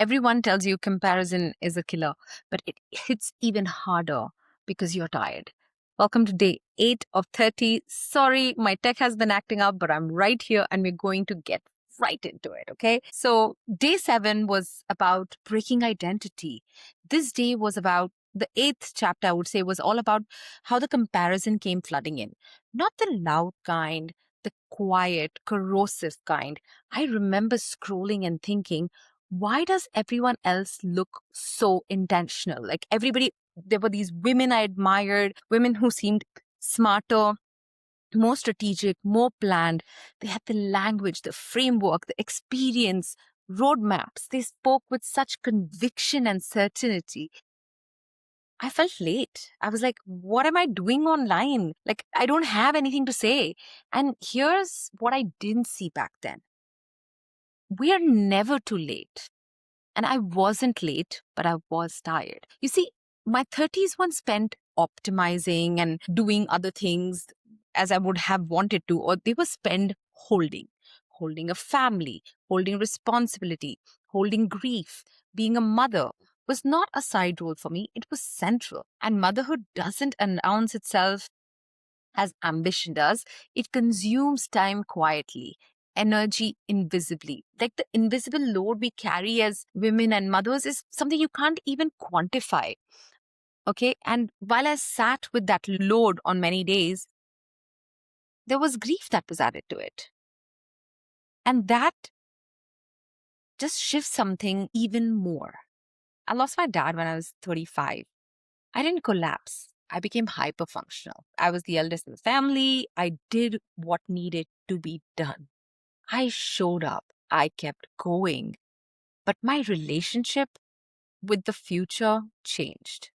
Everyone tells you comparison is a killer, but it hits even harder because you're tired. Welcome to day 8 of 30. Sorry, my tech has been acting up, but I'm right here and we're going to get right into it, okay? So, day 7 was about breaking identity. This day was about the 8th chapter, I would say, was all about how the comparison came flooding in. Not the loud kind, the quiet, corrosive kind. I remember scrolling and thinking, why does everyone else look so intentional? Like everybody, there were these women I admired, women who seemed smarter, more strategic, more planned. They had the language, the framework, the experience, roadmaps. They spoke with such conviction and certainty. I felt late. I was like, what am I doing online? Like, I don't have anything to say. And here's what I didn't see back then. We are never too late. And I wasn't late, but I was tired. You see, my 30s weren't spent optimizing and doing other things as I would have wanted to, or they were spent holding a family, holding responsibility, holding grief. Being a mother was not a side role for me, it was central. And motherhood doesn't announce itself as ambition does, it consumes time quietly, energy invisibly. Like the invisible load we carry as women and mothers is something you can't even quantify. Okay. And while I sat with that load on many days, there was grief that was added to it. And that just shifts something even more. I lost my dad when I was 35. I didn't collapse. I became hyper functional. I was the eldest in the family. I did what needed to be done. I showed up. I kept going. But my relationship with the future changed.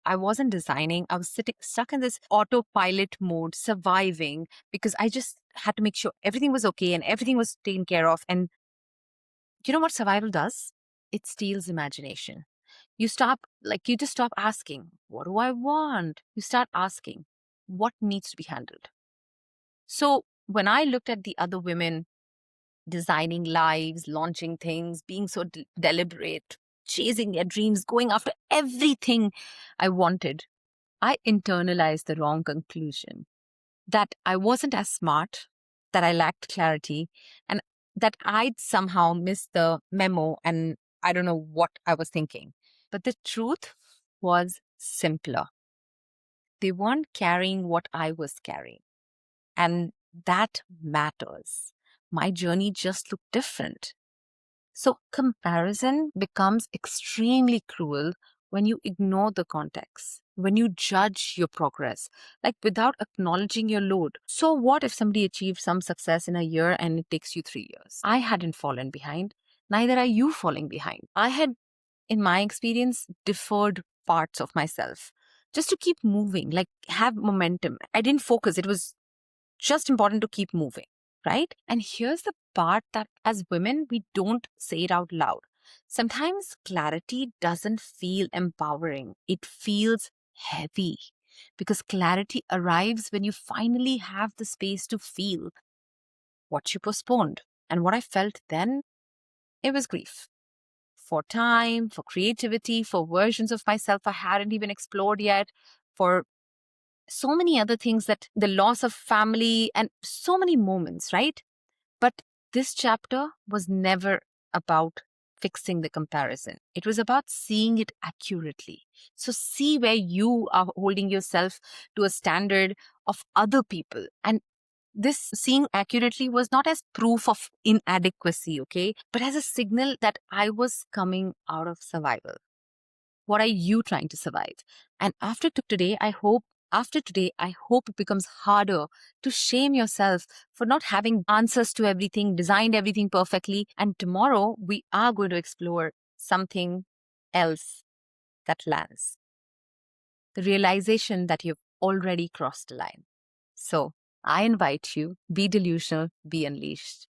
I wasn't designing. I was sitting stuck in this autopilot mode, surviving because I just had to make sure everything was okay and everything was taken care of. And you know what survival does? It steals imagination. You just stop asking, what do I want? You start asking, what needs to be handled? So when I looked at the other women designing lives, launching things, being so deliberate, chasing their dreams, going after everything I wanted, I internalized the wrong conclusion that I wasn't as smart, that I lacked clarity, and that I'd somehow missed the memo and I don't know what I was thinking. But the truth was simpler. They weren't carrying what I was carrying. And that matters. My journey just looked different. So, comparison becomes extremely cruel when you ignore the context, when you judge your progress, like without acknowledging your load. So, what if somebody achieved some success in a year and it takes you 3 years? I hadn't fallen behind. Neither are you falling behind. I had, in my experience, deferred parts of myself just to keep moving, like have momentum. I didn't focus. It was just important to keep moving, right? And here's the part that as women, we don't say it out loud. Sometimes clarity doesn't feel empowering, it feels heavy because clarity arrives when you finally have the space to feel what you postponed. And what I felt then, it was grief for time, for creativity, for versions of myself I hadn't even explored yet, for so many other things, that the loss of family and so many moments, right? But this chapter was never about fixing the comparison. It was about seeing it accurately. So see where you are holding yourself to a standard of other people. And this seeing accurately was not as proof of inadequacy, okay, but as a signal that I was coming out of survival. What are you trying to survive? And after today, I hope it becomes harder to shame yourself for not having answers to everything, designed everything perfectly. And tomorrow we are going to explore something else that lands. The realization that you've already crossed the line. So I invite you, be delusional, be unleashed.